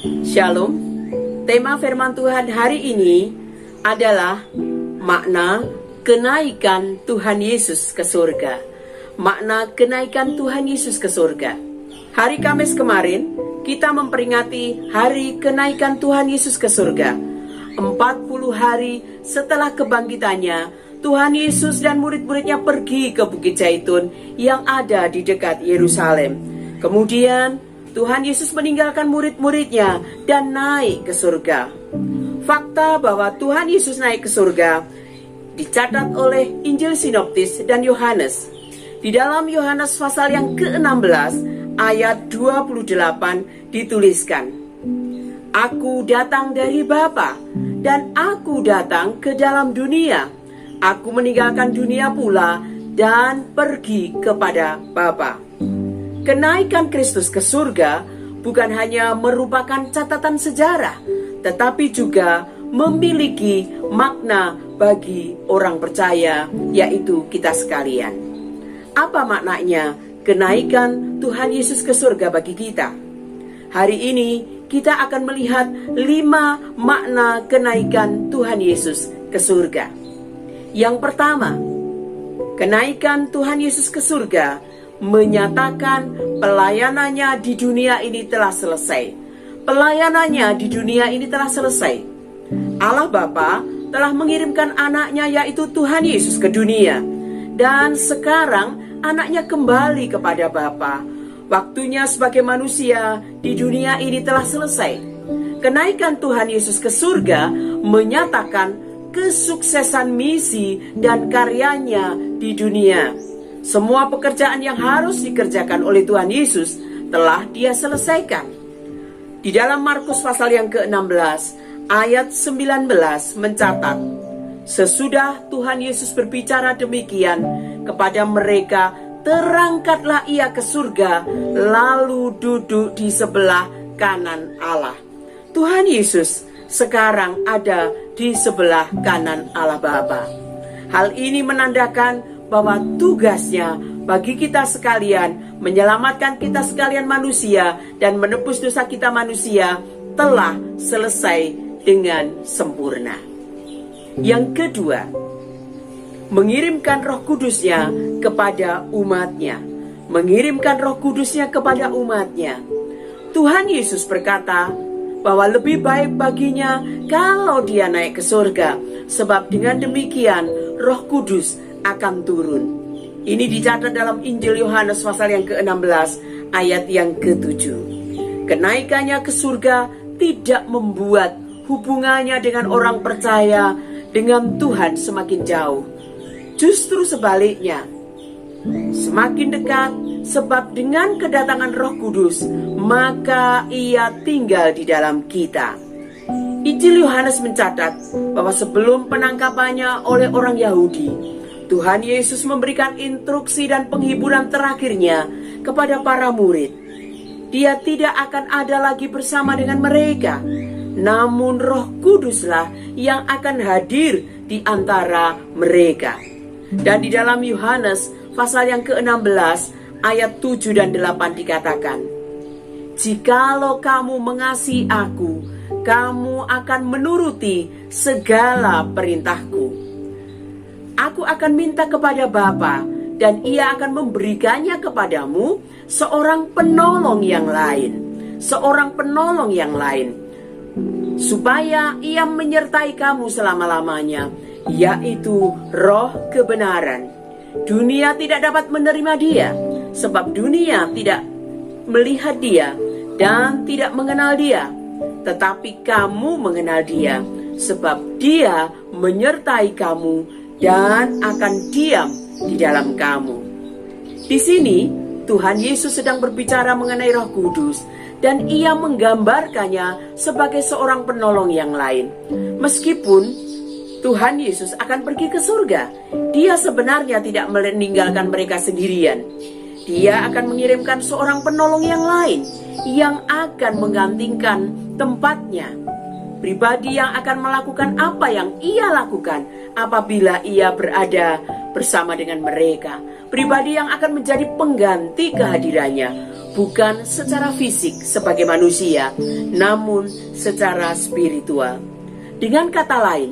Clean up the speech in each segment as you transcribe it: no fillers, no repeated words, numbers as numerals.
Shalom. Tema firman Tuhan hari ini adalah makna kenaikan Tuhan Yesus ke surga. Makna kenaikan Tuhan Yesus ke surga. Hari Kamis kemarin kita memperingati hari kenaikan Tuhan Yesus ke surga. 40 hari setelah kebangkitannya, Tuhan Yesus dan murid-muridnya pergi ke Bukit Zaitun yang ada di dekat Yerusalem. Kemudian Tuhan Yesus meninggalkan murid-muridnya dan naik ke surga. Fakta bahwa Tuhan Yesus naik ke surga dicatat oleh Injil Sinoptis dan Yohanes. Di dalam Yohanes pasal yang ke-16 ayat 28 dituliskan, "Aku datang dari Bapa dan aku datang ke dalam dunia. Aku meninggalkan dunia pula dan pergi kepada Bapa." Kenaikan Kristus ke surga bukan hanya merupakan catatan sejarah, tetapi juga memiliki makna bagi orang percaya, yaitu kita sekalian. Apa maknanya kenaikan Tuhan Yesus ke surga bagi kita? Hari ini kita akan melihat 5 makna kenaikan Tuhan Yesus ke surga. Yang pertama, kenaikan Tuhan Yesus ke surga menyatakan pelayanannya di dunia ini telah selesai. Pelayanannya di dunia ini telah selesai. Allah Bapa telah mengirimkan anaknya, yaitu Tuhan Yesus, ke dunia. Dan sekarang anaknya kembali kepada Bapa. Waktunya sebagai manusia di dunia ini telah selesai. Kenaikan Tuhan Yesus ke surga menyatakan kesuksesan misi dan karyanya di dunia. Semua pekerjaan yang harus dikerjakan oleh Tuhan Yesus telah Dia selesaikan. Di dalam Markus pasal yang ke-16 ayat 19 mencatat, sesudah Tuhan Yesus berbicara demikian kepada mereka, terangkatlah Ia ke surga, lalu duduk di sebelah kanan Allah. Tuhan Yesus sekarang ada di sebelah kanan Allah Bapa. Hal ini menandakan bahwa tugasnya bagi kita sekalian, menyelamatkan kita sekalian manusia dan menebus dosa kita manusia, telah selesai dengan sempurna. Yang kedua, mengirimkan Roh Kudus-Nya kepada umatnya. Mengirimkan Roh Kudus-Nya kepada umatnya. Tuhan Yesus berkata bahwa lebih baik baginya kalau Dia naik ke surga, sebab dengan demikian Roh Kudus akan turun. Ini dicatat dalam Injil Yohanes pasal yang ke-16 ayat yang ke-7. Kenaikannya ke surga tidak membuat hubungannya dengan orang percaya dengan Tuhan semakin jauh. Justru sebaliknya, semakin dekat, sebab dengan kedatangan Roh Kudus maka Ia tinggal di dalam kita. Injil Yohanes mencatat bahwa sebelum penangkapannya oleh orang Yahudi, Tuhan Yesus memberikan instruksi dan penghiburan terakhirnya kepada para murid. Dia tidak akan ada lagi bersama dengan mereka, namun Roh Kuduslah yang akan hadir di antara mereka. Dan di dalam Yohanes pasal yang ke-16 ayat 7 dan 8 dikatakan, "Jikalau kamu mengasihi aku, kamu akan menuruti segala perintahku. Aku akan minta kepada Bapa, dan Ia akan memberikannya kepadamu seorang penolong yang lain. Seorang penolong yang lain, supaya Ia menyertai kamu selama-lamanya, yaitu Roh kebenaran. Dunia tidak dapat menerima Dia, sebab dunia tidak melihat Dia dan tidak mengenal Dia. Tetapi kamu mengenal Dia, sebab Dia menyertai kamu dan akan diam di dalam kamu." Di sini Tuhan Yesus sedang berbicara mengenai Roh Kudus, dan Ia menggambarkannya sebagai seorang penolong yang lain. Meskipun Tuhan Yesus akan pergi ke surga, Dia sebenarnya tidak meninggalkan mereka sendirian. Dia akan mengirimkan seorang penolong yang lain yang akan menggantikan tempatnya. Pribadi yang akan melakukan apa yang Ia lakukan apabila Ia berada bersama dengan mereka. Pribadi yang akan menjadi pengganti kehadirannya. bukan secara fisik sebagai manusia, namun secara spiritual. Dengan kata lain,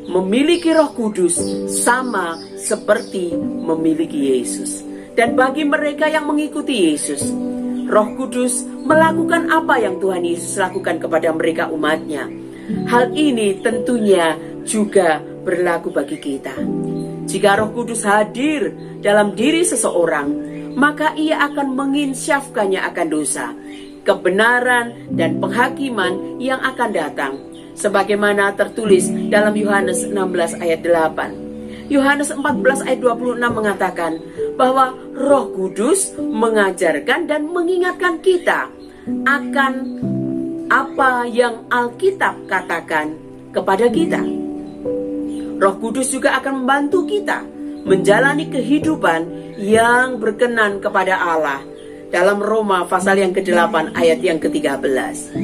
memiliki Roh Kudus sama seperti memiliki Yesus. Dan bagi mereka yang mengikuti Yesus, Roh Kudus melakukan apa yang Tuhan Yesus lakukan kepada mereka umatnya. Hal ini tentunya juga berlaku bagi kita. Jika Roh Kudus hadir dalam diri seseorang, maka ia akan menginsyafkannya akan dosa, kebenaran dan penghakiman yang akan datang, sebagaimana tertulis dalam Yohanes 16 ayat 8. Yohanes 14 ayat 26 mengatakan bahwa Roh Kudus mengajarkan dan mengingatkan kita akan apa yang Alkitab katakan kepada kita. Roh Kudus juga akan membantu kita menjalani kehidupan yang berkenan kepada Allah. Dalam Roma pasal yang ke-8 ayat yang ke-13.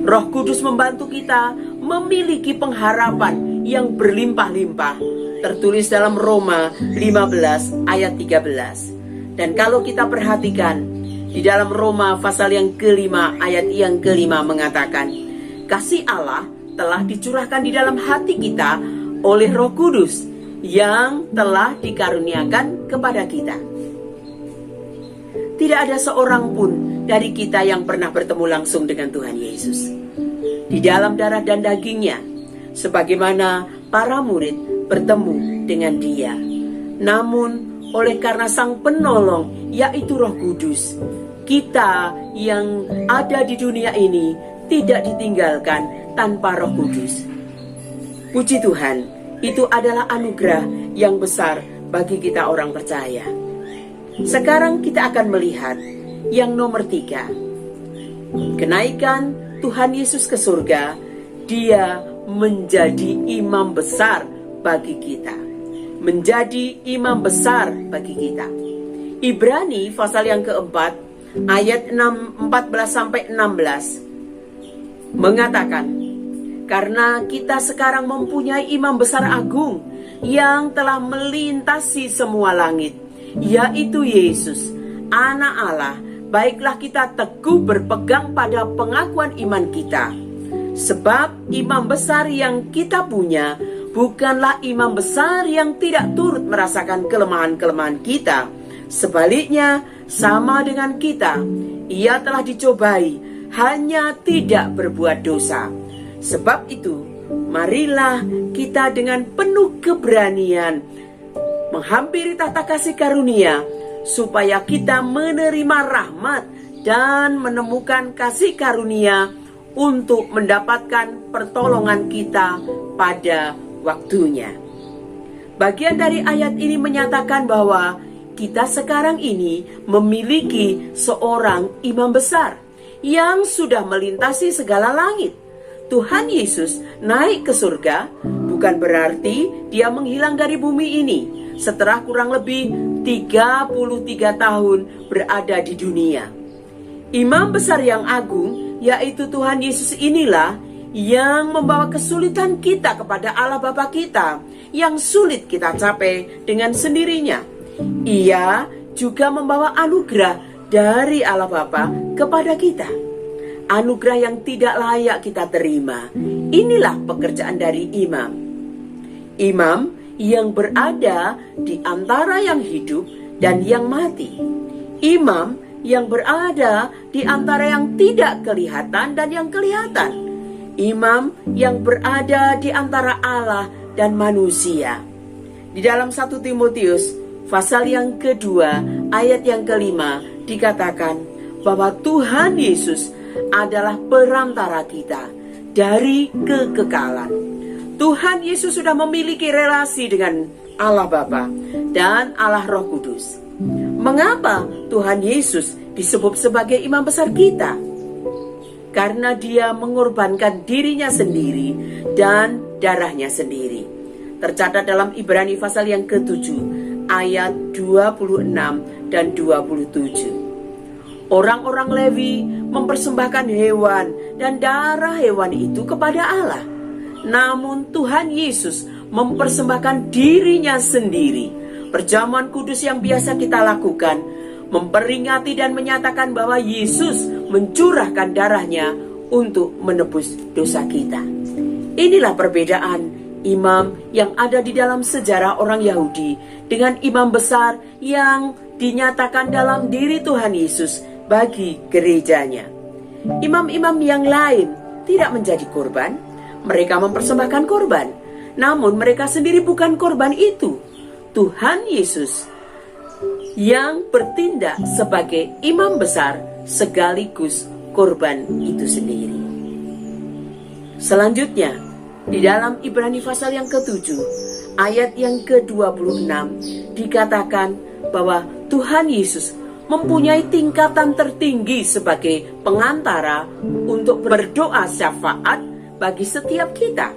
Roh Kudus membantu kita memiliki pengharapan yang berlimpah-limpah. Tertulis dalam Roma 15 ayat 13. Dan kalau kita perhatikan di dalam Roma pasal yang ke-5 ayat yang ke-5 mengatakan, kasih Allah telah dicurahkan di dalam hati kita oleh Roh Kudus yang telah dikaruniakan kepada kita. Tidak ada seorang pun dari kita yang pernah bertemu langsung dengan Tuhan Yesus di dalam darah dan dagingnya, sebagaimana para murid bertemu dengan Dia. Namun oleh karena Sang Penolong, yaitu Roh Kudus, kita yang ada di dunia ini tidak ditinggalkan tanpa Roh Kudus. Puji Tuhan, itu adalah anugerah yang besar bagi kita orang percaya. Sekarang kita akan melihat yang nomor 3. Kenaikan Tuhan Yesus ke surga, Dia menjadi imam besar bagi kita. Menjadi imam besar bagi kita. Ibrani pasal yang keempat ayat 14-16 mengatakan, karena kita sekarang mempunyai imam besar agung yang telah melintasi semua langit, yaitu Yesus, Anak Allah. Baiklah kita teguh berpegang pada pengakuan iman kita. Sebab imam besar yang kita punya bukanlah imam besar yang tidak turut merasakan kelemahan-kelemahan kita. Sebaliknya, sama dengan kita, Ia telah dicobai, hanya tidak berbuat dosa. Sebab itu, marilah kita dengan penuh keberanian menghampiri tahta kasih karunia, supaya kita menerima rahmat dan menemukan kasih karunia untuk mendapatkan pertolongan kita pada waktunya. Bagian dari ayat ini menyatakan bahwa kita sekarang ini memiliki seorang imam besar yang sudah melintasi segala langit. Tuhan Yesus naik ke surga bukan berarti Dia menghilang dari bumi ini setelah kurang lebih 33 tahun berada di dunia. Imam besar yang agung, yaitu Tuhan Yesus inilah yang membawa kesulitan kita kepada Allah Bapa kita yang sulit kita capai dengan sendirinya. Ia juga membawa anugerah dari Allah Bapa kepada kita. Anugerah yang tidak layak kita terima. Inilah pekerjaan dari imam. Imam yang berada di antara yang hidup dan yang mati. Imam yang berada di antara yang tidak kelihatan dan yang kelihatan. Imam yang berada di antara Allah dan manusia. Di dalam 1 Timotius pasal yang kedua ayat yang kelima dikatakan bahwa Tuhan Yesus adalah perantara kita dari kekekalan. Tuhan Yesus sudah memiliki relasi dengan Allah Bapa dan Allah Roh Kudus. Mengapa Tuhan Yesus disebut sebagai imam besar kita? Karena Dia mengorbankan dirinya sendiri dan darahnya sendiri. Tercatat dalam Ibrani pasal yang ke-7 ayat 26 dan 27. Orang-orang Lewi mempersembahkan hewan dan darah hewan itu kepada Allah. Namun Tuhan Yesus mempersembahkan dirinya sendiri. Perjamuan kudus yang biasa kita lakukan memperingati dan menyatakan bahwa Yesus mencurahkan darahnya untuk menebus dosa kita. Inilah perbedaan imam yang ada di dalam sejarah orang Yahudi dengan imam besar yang dinyatakan dalam diri Tuhan Yesus bagi gerejanya. Imam-imam yang lain tidak menjadi korban, mereka mempersembahkan korban, namun mereka sendiri bukan korban itu. Tuhan Yesus yang bertindak sebagai imam besar sekaligus korban itu sendiri. Selanjutnya, di dalam Ibrani pasal yang ke-7, ayat yang ke-26, dikatakan bahwa Tuhan Yesus mempunyai tingkatan tertinggi sebagai pengantara untuk berdoa syafaat bagi setiap kita.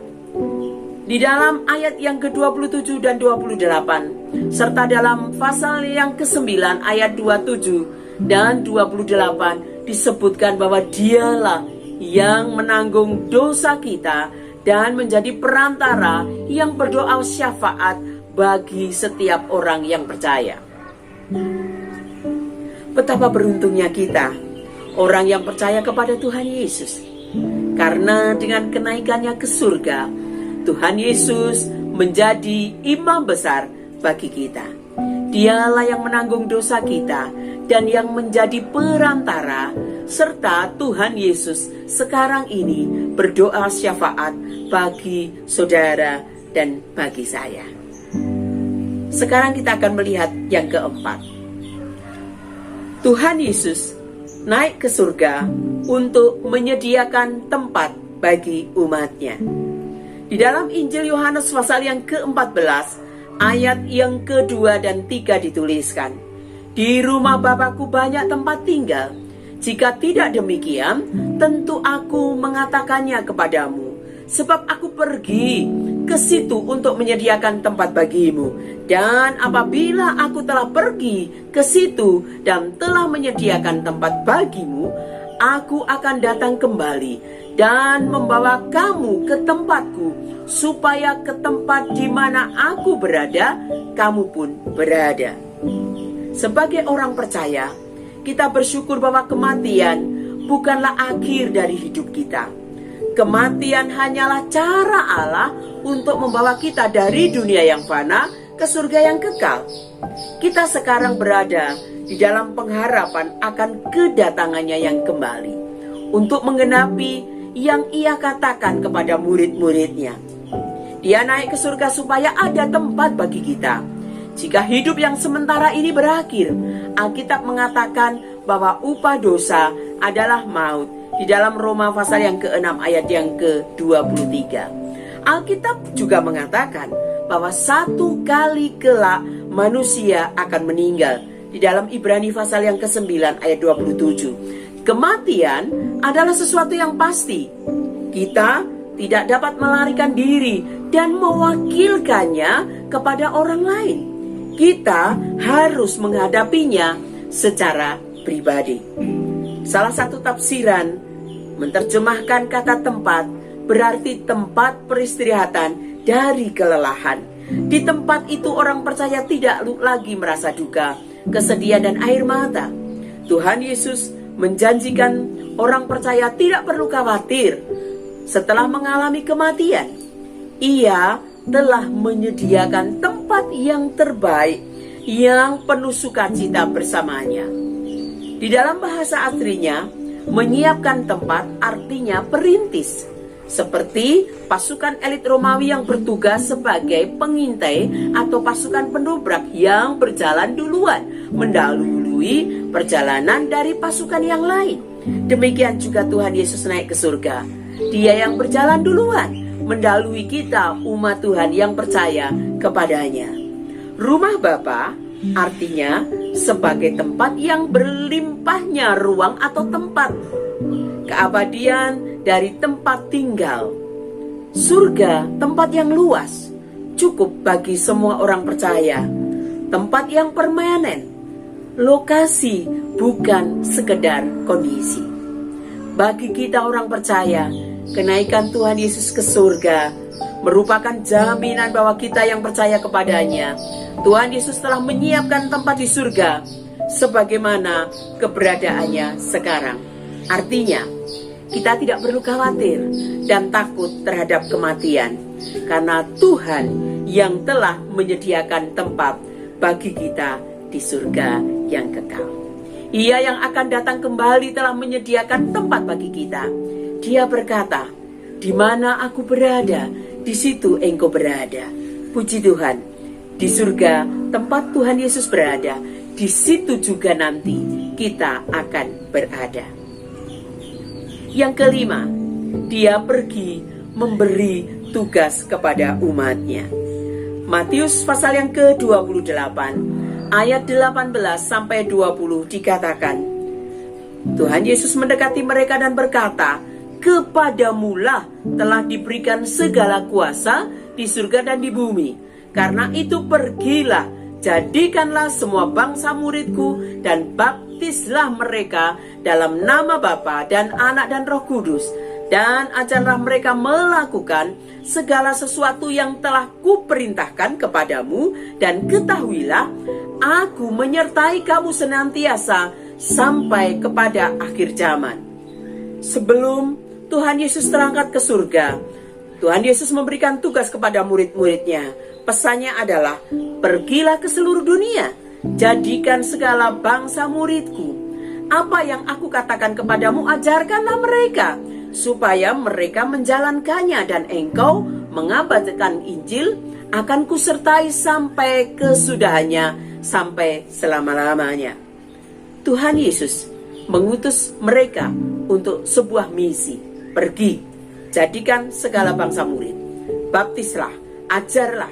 Di dalam ayat yang ke-27 dan 28, serta dalam pasal yang ke-9 ayat 27 dan 28, disebutkan bahwa Dialah yang menanggung dosa kita dan menjadi perantara yang berdoa syafaat bagi setiap orang yang percaya. Betapa beruntungnya kita, orang yang percaya kepada Tuhan Yesus. Karena dengan kenaikannya ke surga, Tuhan Yesus menjadi imam besar bagi kita. Dialah yang menanggung dosa kita dan yang menjadi perantara, serta Tuhan Yesus sekarang ini berdoa syafaat bagi saudara dan bagi saya. Sekarang kita akan melihat yang keempat. Tuhan Yesus naik ke surga untuk menyediakan tempat bagi umatnya. Di dalam Injil Yohanes pasal yang ke-14, ayat yang ke-2 dan 3 dituliskan, "Di rumah Bapa-Ku banyak tempat tinggal. Jika tidak demikian, tentu Aku mengatakannya kepadamu. Sebab Aku pergi ke situ untuk menyediakan tempat bagimu. Dan apabila Aku telah pergi ke situ dan telah menyediakan tempat bagimu, Aku akan datang kembali dan membawa kamu ke tempatku, supaya ke tempat di mana Aku berada, kamu pun berada." Sebagai orang percaya, kita bersyukur bahwa kematian bukanlah akhir dari hidup kita. Kematian hanyalah cara Allah untuk membawa kita dari dunia yang fana ke surga yang kekal. Kita sekarang berada di dalam pengharapan akan kedatangannya yang kembali, untuk menggenapi yang Ia katakan kepada murid-muridnya. Dia naik ke surga supaya ada tempat bagi kita. Jika hidup yang sementara ini berakhir, Alkitab mengatakan bahwa upah dosa adalah maut. Di dalam Roma pasal yang ke-6 ayat yang ke-23. Alkitab juga mengatakan bahwa satu kali kelak manusia akan meninggal. Di dalam Ibrani pasal yang ke-9 ayat 27. Kematian adalah sesuatu yang pasti. Kita tidak dapat melarikan diri dan mewakilkannya kepada orang lain. Kita harus menghadapinya secara pribadi. Salah satu tafsiran menerjemahkan kata tempat berarti tempat peristirahatan dari kelelahan. Di tempat itu orang percaya tidak lagi merasa duka, kesedihan dan air mata. Tuhan Yesus menjanjikan orang percaya tidak perlu khawatir setelah mengalami kematian. Ia telah menyediakan tempat yang terbaik yang penuh sukacita bersamanya. Di dalam bahasa aslinya, menyiapkan tempat artinya perintis. Seperti pasukan elit Romawi yang bertugas sebagai pengintai atau pasukan pendobrak yang berjalan duluan, mendahului perjalanan dari pasukan yang lain. Demikian juga Tuhan Yesus naik ke surga. Dia yang berjalan duluan, mendahului kita umat Tuhan yang percaya kepadanya. Rumah Bapa artinya sebagai tempat yang berlimpahnya ruang atau tempat keabadian dari tempat tinggal. Surga, tempat yang luas, cukup bagi semua orang percaya. Tempat yang permanen, lokasi bukan sekedar kondisi. Bagi kita orang percaya, kenaikan Tuhan Yesus ke surga merupakan jaminan bahwa kita yang percaya kepadanya, Tuhan Yesus telah menyiapkan tempat di surga sebagaimana keberadaannya sekarang. Artinya, kita tidak perlu khawatir dan takut terhadap kematian, karena Tuhan yang telah menyediakan tempat bagi kita di surga yang kekal. Ia yang akan datang kembali telah menyediakan tempat bagi kita. Dia berkata, "Di mana aku berada, di situ engkau berada." Puji Tuhan, di surga tempat Tuhan Yesus berada, di situ juga nanti kita akan berada. Yang kelima, dia pergi memberi tugas kepada umatnya. Matius pasal yang ke-28 ayat 18 sampai 20 dikatakan, Tuhan Yesus mendekati mereka dan berkata, "Kepadamulah telah diberikan segala kuasa di surga dan di bumi. Karena itu pergilah, jadikanlah semua bangsa muridku dan baptislah mereka dalam nama Bapa dan Anak dan Roh Kudus. Dan ajarlah mereka melakukan segala sesuatu yang telah kuperintahkan kepadamu, dan ketahuilah, aku menyertai kamu senantiasa sampai kepada akhir zaman." Sebelum Tuhan Yesus terangkat ke surga, Tuhan Yesus memberikan tugas kepada murid-muridnya. Pesannya adalah, "Pergilah ke seluruh dunia, jadikan segala bangsa muridku. Apa yang aku katakan kepadamu, ajarkanlah mereka, supaya mereka menjalankannya, dan engkau mengabarkan Injil akan kusertai sampai kesudahannya, sampai selama-lamanya." Tuhan Yesus mengutus mereka untuk sebuah misi. Pergi, jadikan segala bangsa murid, baptislah, ajarlah,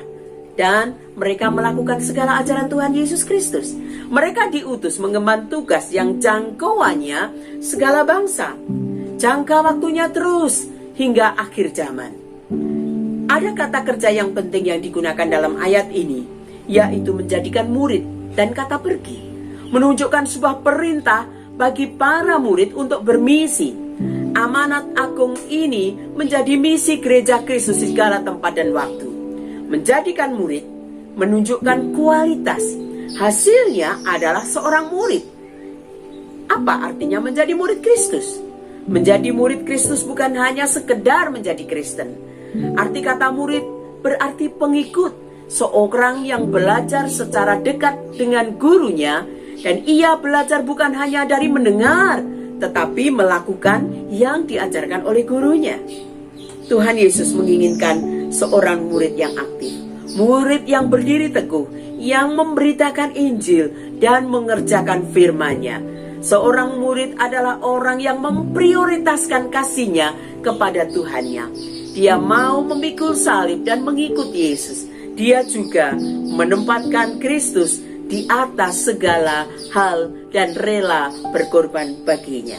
dan mereka melakukan segala ajaran Tuhan Yesus Kristus. Mereka diutus mengemban tugas yang jangkauannya segala bangsa. Jangka waktunya terus hingga akhir zaman. Ada kata kerja yang penting yang digunakan dalam ayat ini, yaitu menjadikan murid dan kata pergi. Menunjukkan sebuah perintah bagi para murid untuk bermisi. Amanat agung ini menjadi misi gereja Kristus di segala tempat dan waktu. Menjadikan murid menunjukkan kualitas. Hasilnya adalah seorang murid. Apa artinya menjadi murid Kristus? Menjadi murid Kristus bukan hanya sekedar menjadi Kristen. Arti kata murid berarti pengikut, seorang yang belajar secara dekat dengan gurunya, dan ia belajar bukan hanya dari mendengar, tetapi melakukan yang diajarkan oleh gurunya. Tuhan Yesus menginginkan seorang murid yang aktif, murid yang berdiri teguh, yang memberitakan Injil dan mengerjakan firman-Nya. Seorang murid adalah orang yang memprioritaskan kasihnya kepada Tuhannya. Dia mau memikul salib dan mengikuti Yesus. Dia juga menempatkan Kristus di atas segala hal dan rela berkorban baginya.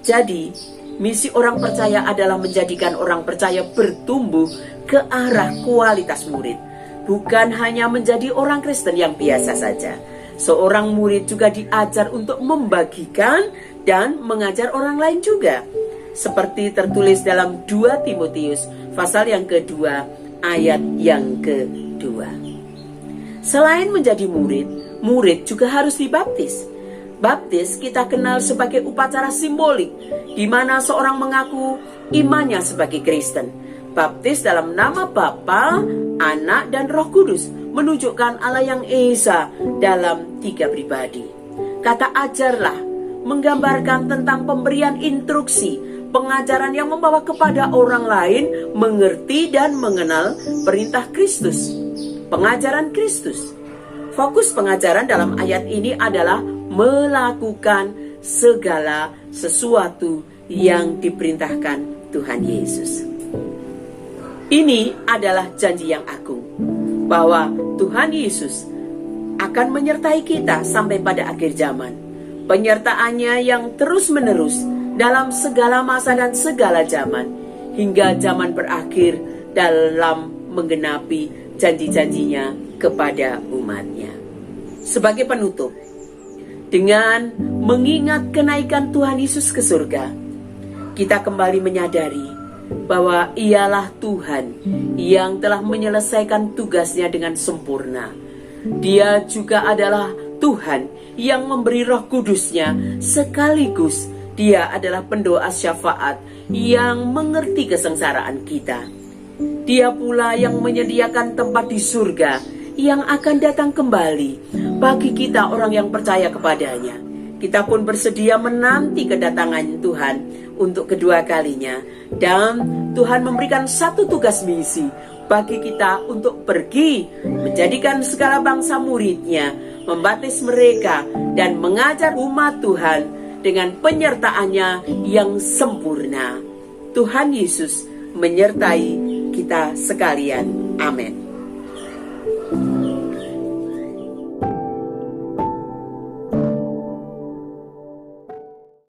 Jadi, misi orang percaya adalah menjadikan orang percaya bertumbuh ke arah kualitas murid, bukan hanya menjadi orang Kristen yang biasa saja. Seorang murid juga diajar untuk membagikan dan mengajar orang lain juga, seperti tertulis dalam 2 Timotius pasal yang kedua ayat yang kedua. Selain menjadi murid, murid juga harus dibaptis. Baptis kita kenal sebagai upacara simbolik, di mana seorang mengaku imannya sebagai Kristen. Baptis dalam nama Bapa, Anak, dan Roh Kudus menunjukkan Allah yang Esa dalam 3 pribadi. Kata ajarlah menggambarkan tentang pemberian instruksi, pengajaran yang membawa kepada orang lain mengerti dan mengenal perintah Kristus. Pengajaran Kristus. Fokus pengajaran dalam ayat ini adalah melakukan segala sesuatu yang diperintahkan Tuhan Yesus. Ini adalah janji yang agung, bahwa Tuhan Yesus akan menyertai kita sampai pada akhir zaman. Penyertaannya yang terus-menerus dalam segala masa dan segala zaman, hingga zaman berakhir dalam menggenapi janji-janjinya kepada umatnya. Sebagai penutup, dengan mengingat kenaikan Tuhan Yesus ke surga, kita kembali menyadari bahwa Ialah Tuhan yang telah menyelesaikan tugasnya dengan sempurna. Dia juga adalah Tuhan yang memberi Roh Kudus-Nya, sekaligus Dia adalah pendoa syafaat yang mengerti kesengsaraan kita. Dia pula yang menyediakan tempat di surga yang akan datang kembali bagi kita orang yang percaya kepadanya. Kita pun bersedia menanti kedatangan Tuhan untuk kedua kalinya. Dan Tuhan memberikan satu tugas misi bagi kita untuk pergi menjadikan segala bangsa murid-Nya, membaptis mereka dan mengajar umat Tuhan dengan penyertaan-Nya yang sempurna. Tuhan Yesus menyertai kita sekalian. Amin.